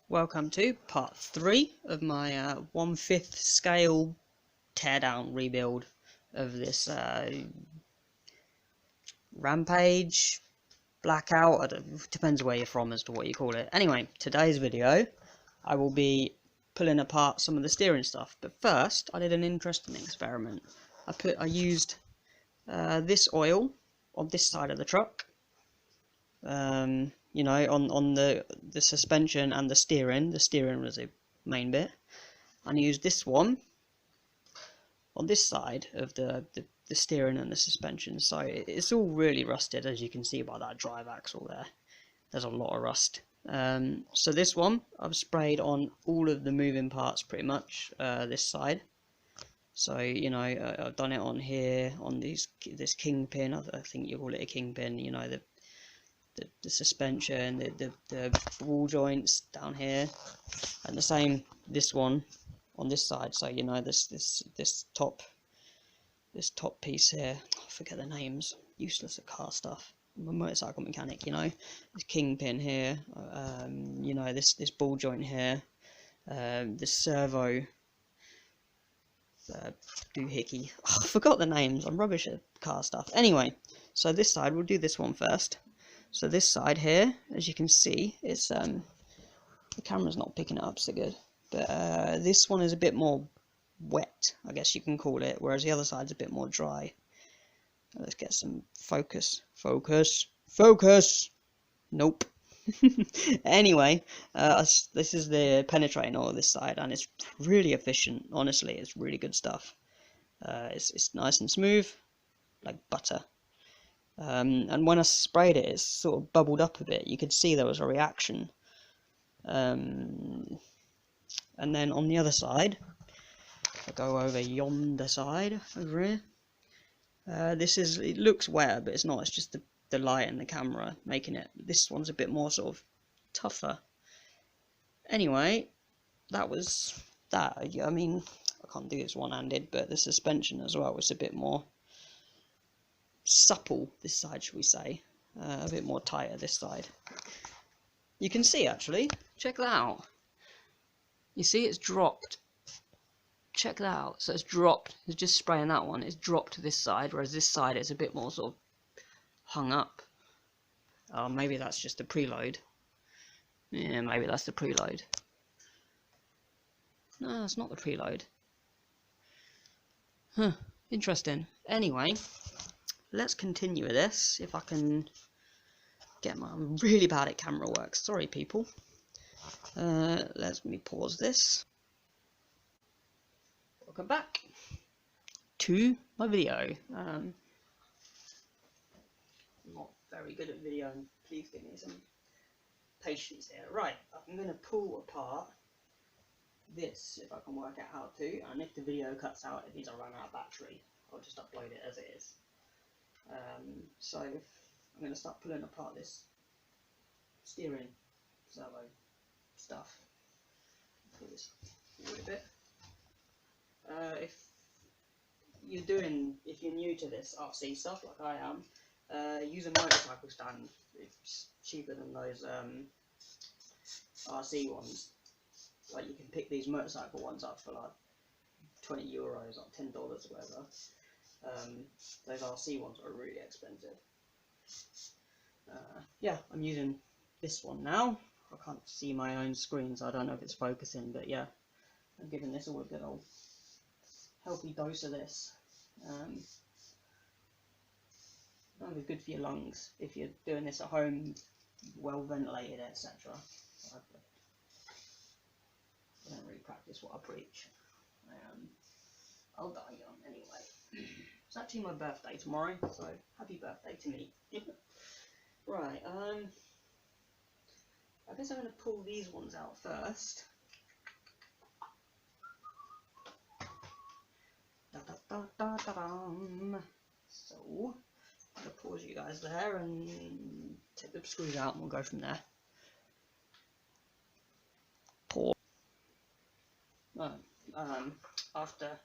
Welcome to part 3 of my 1/5 scale teardown rebuild of this Rampage, Blackout, I don't, depends where you're from as to what you call it. Anyway, today's video I will be pulling apart some of the steering stuff, but first I did an interesting experiment. I used this oil on this side of the truck, you know, on the suspension and the steering. The steering was the main bit. And I used this one on this side of the steering and the suspension. So it's all really rusted, as you can see by that drive axle there. There's a lot of rust. So this one I've sprayed on all of the moving parts pretty much, this side. So, you know, I've done it on here, on this kingpin. I think you call it a kingpin, you know, the suspension, the ball joints down here, and the same this one on this side. So, you know, this top piece here, I forget the names, useless at car stuff. I'm a motorcycle mechanic, you know. This kingpin here, you know, this ball joint here, this servo doohickey. Oh, I forgot the names. I'm rubbish at car stuff. Anyway, so this side, we'll do this one first. So this side here, as you can see, it's the camera's not picking it up so good, but this one is a bit more wet, I guess you can call it, whereas the other side's a bit more dry. Let's get some focus. Nope. Anyway, this is the penetrating oil this side, and it's really efficient. Honestly, it's really good stuff. It's nice and smooth, like butter. And when I sprayed it, it sort of bubbled up a bit. You could see there was a reaction. And then on the other side, if I go over yonder side, over here, it looks wetter, but it's not. It's just the light and the camera making it. This one's a bit more sort of tougher. Anyway, that was that. I mean, I can't do this one-handed, but the suspension as well was a bit more supple this side, shall we say, a bit more tighter this side. You can see, actually, check that out. You see it's dropped. Check that out. So it's dropped. It's just spraying that one. It's dropped this side, whereas this side is a bit more sort of hung up. Maybe that's just the preload. Yeah, maybe that's the preload. No, it's not the preload. Huh, interesting. Anyway, let's continue with this. If I can get I'm really bad at camera work. Sorry, people. Let me pause this. Welcome back to my video. I'm not very good at video, and please give me some patience here. Right, I'm going to pull apart this, if I can work out how to, and if the video cuts out, it means I run out of battery. I'll just upload it as it is. So I'm going to start pulling apart this steering servo stuff. Pull this forward a bit. If you're new to this RC stuff like I am, use a motorcycle stand. It's cheaper than those RC ones. Like, you can pick these motorcycle ones up for like €20, like $10 or whatever. Those RC ones are really expensive. Yeah, I'm using this one now. I can't see my own screen, so I don't know if it's focusing, but yeah, I'm giving this all a good old healthy dose of this. That'll be good for your lungs if you're doing this at home, well ventilated, etc. I don't really practice what I preach. I'll die young anyway. It's actually my birthday tomorrow, so happy birthday to me. Right, I guess I'm going to pull these ones out first. So, I'm going to pause you guys there and take the screws out, and we'll go from there. Pause. After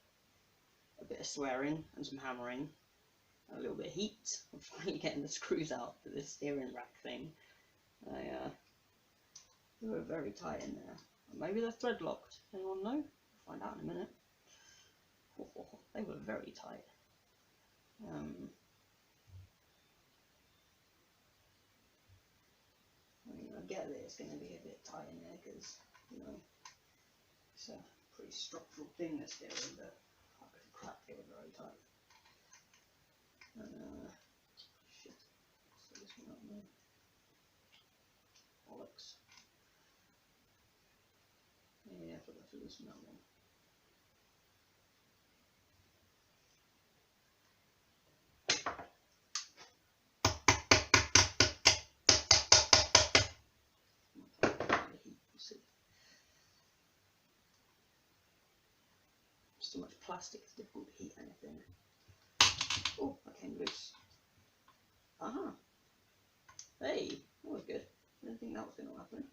a bit of swearing and some hammering, and a little bit of heat, I'm finally getting the screws out for this steering rack thing. I They were very tight in there. Maybe they're thread locked. Anyone know? We'll find out in a minute. They were very tight. I mean, I get that it's going to be a bit tight in there because, you know, it's a pretty structural thing, this steering, but holy crap, they were very tight. Shit. So this one up there. Bollocks. Yeah, I forgot to loosen that one. So much plastic, it's difficult to heat anything. Oh, that came loose. Aha! Hey, that was good. I didn't think that was going to happen.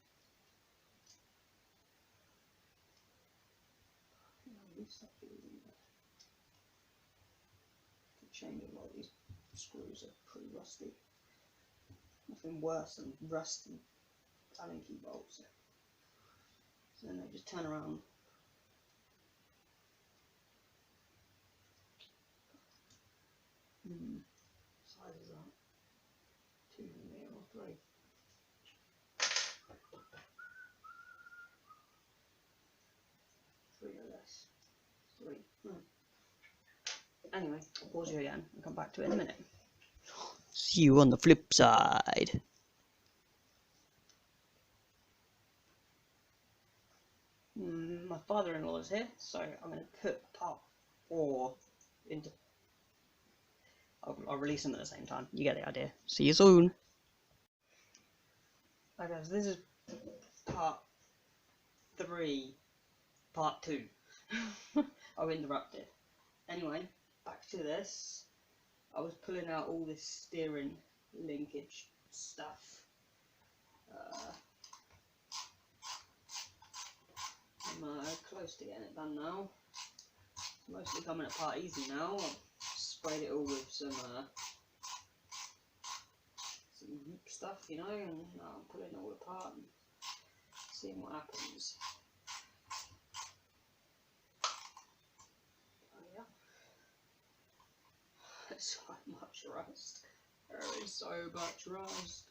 Change a lot of these screws are pretty rusty. Nothing worse than rusty Allen key bolts. So then they just turn around. Size is that? 2mm or 3? 3 or less. 3. Anyway, I'll pause you again and come back to it in a minute. See you on the flip side. My father-in-law is here, so I'm going to put part 4 into... I'll release them at the same time. You get the idea. See you soon. Okay, guys, this is part 3, part 2. I'll interrupt it. Anyway, back to this. I was pulling out all this steering linkage stuff. I'm close to getting it done now. It's mostly coming apart easy now. I've sprayed it all with some goop stuff, you know, and now I'm pulling it all apart and seeing what happens. Oh yeah. There's so much rust. There is so much rust.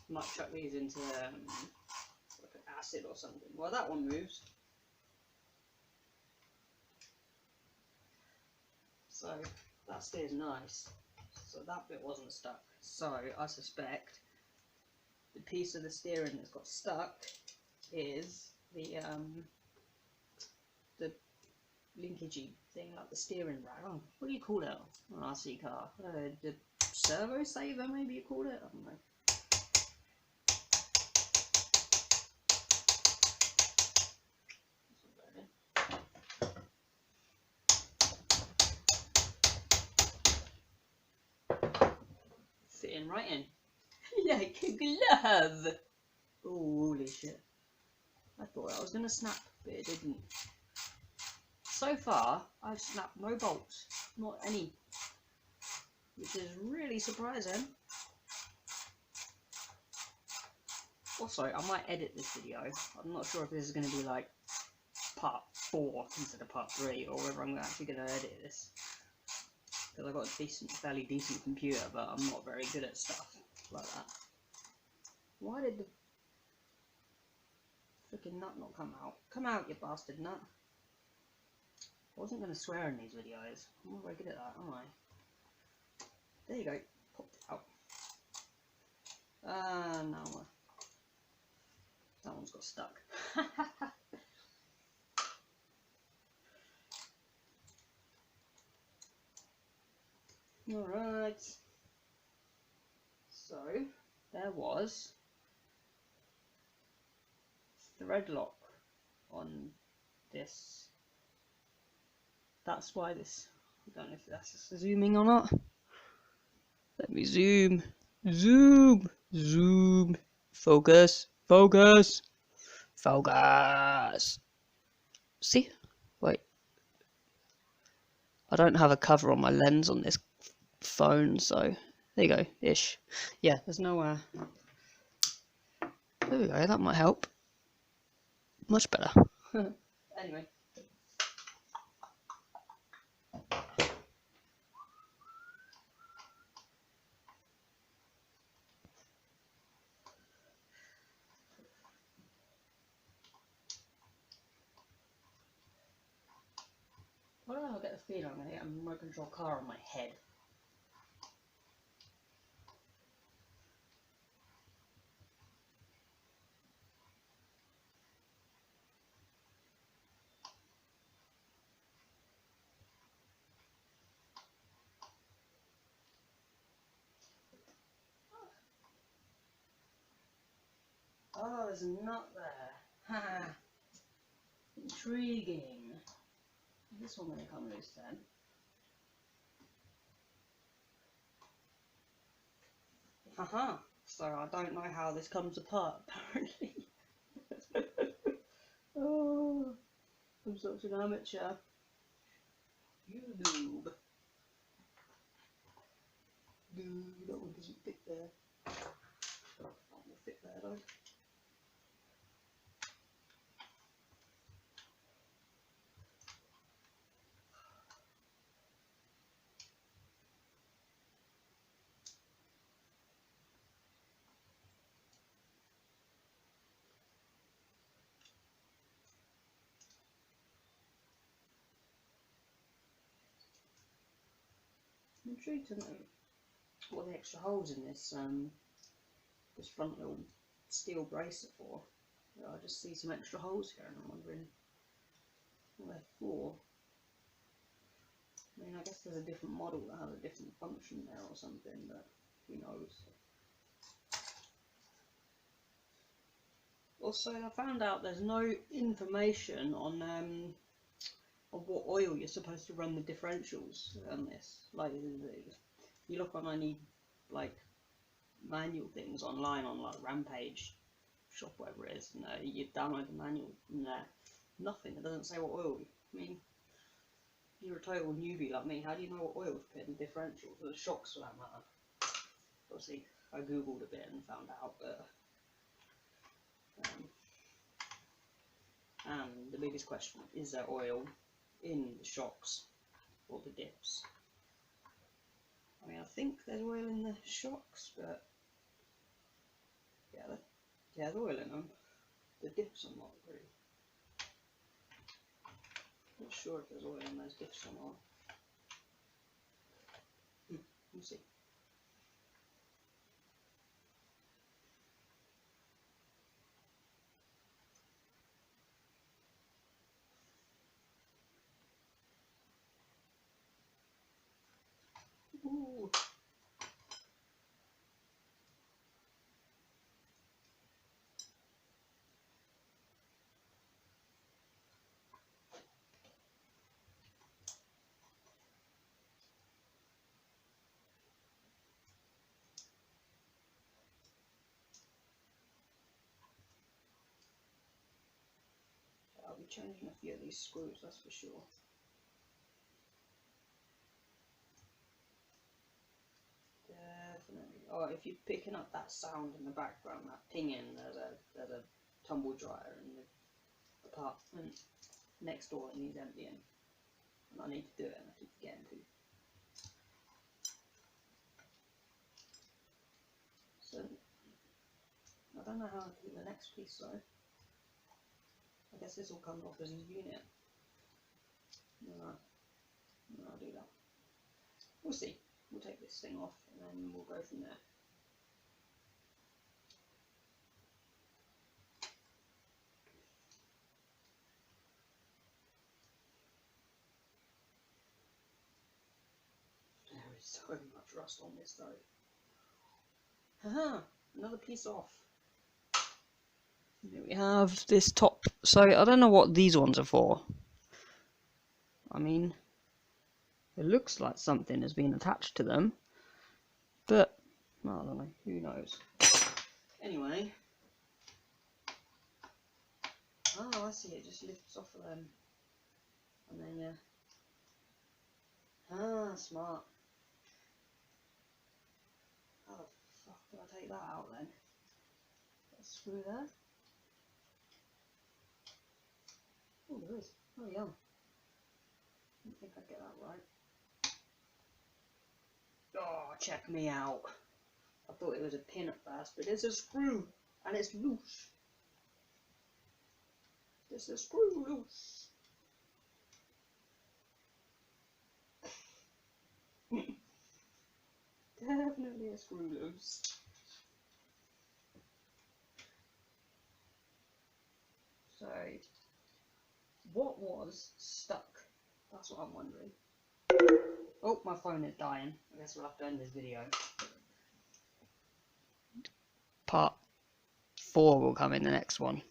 Might chuck these into like an acid or something. Well, that one moves. So that steers nice. So that bit wasn't stuck. So I suspect the piece of the steering that's got stuck is the linkagey thing, like the steering rack. Oh, what do you call it? An RC car. The servo saver, maybe you call it. I don't know. Fitting right in. Like a glove. Oh, holy shit. I thought I was going to snap, but it didn't. So far, I've snapped no bolts. Not any. Which is really surprising. Also, I might edit this video. I'm not sure if this is going to be like part 4 instead of part 3, or whether I'm actually going to edit this. Because I've got a fairly decent computer, but I'm not very good at stuff like that. Why did the freaking nut not come out? Come out, you bastard nut. I wasn't going to swear in these videos. I'm not very good at that, am I? There you go. Popped it out. Now that one's got stuck. Alright. So, there was thread lock on this. That's why this, I don't know if that's zooming or not. Let me zoom, zoom, zoom, focus, focus, focus. See? Wait. I don't have a cover on my lens on this phone, so there you go, ish. Yeah, there's no There we go, that might help. Much better. Anyway. Why do I get the feeling I'm going to get a remote control car on my head? Oh, there's a nut there. Haha. Intriguing. Is this one going to come loose then? Haha. So I don't know how this comes apart, apparently. Oh, I'm such an amateur. You noob. That one doesn't fit there. That will fit there though. I'm intrigued to know what the extra holes in this this front little steel brace are for. I just see some extra holes here and I'm wondering what they're for. I mean, I guess there's a different model that has a different function there or something, but who knows. Also, I found out there's no information on what oil you're supposed to run the differentials on this. Like, you look on any like manual things online on like Rampage shop, whatever it is, and you download the manual and nothing. It doesn't say what oil. I mean, if you're a total newbie like me, how do you know what oil to put in the differentials or the shocks for that matter? Obviously, I googled a bit and found out, but and the biggest question is there oil in the shocks or the dips? I mean, I think there's oil in the shocks, but yeah, there's oil in them. The dips I'm not really. Not sure if there's oil in those dips or not. We'll see. Ooh. I'll be changing a few of these screws, that's for sure. Definitely. Oh, if you're picking up that sound in the background, that pinging, there's a tumble dryer in the apartment next door that needs emptying. And I need to do it, and I keep forgetting to. So, I don't know how to do the next piece though. I guess this all comes off as a unit. No, I'll do that. We'll see. We'll take this thing off and then we'll go from there. There is so much rust on this though. Haha, another piece off. Here we have this top. So I don't know what these ones are for. I mean, it looks like something has been attached to them, but I don't know, who knows. Anyway, oh, I see, it just lifts off of them, and then yeah, smart. How the fuck do I take that out then? a screw there. Oh, there is. Oh, yeah. I don't think I get that right. Oh, check me out. I thought it was a pin at first, but it's a screw, and it's loose. It's a screw loose. Definitely a screw loose. So, what was stuck? That's what I'm wondering. Oh, my phone is dying. I guess we'll have to end this video. Part 4 will come in the next one.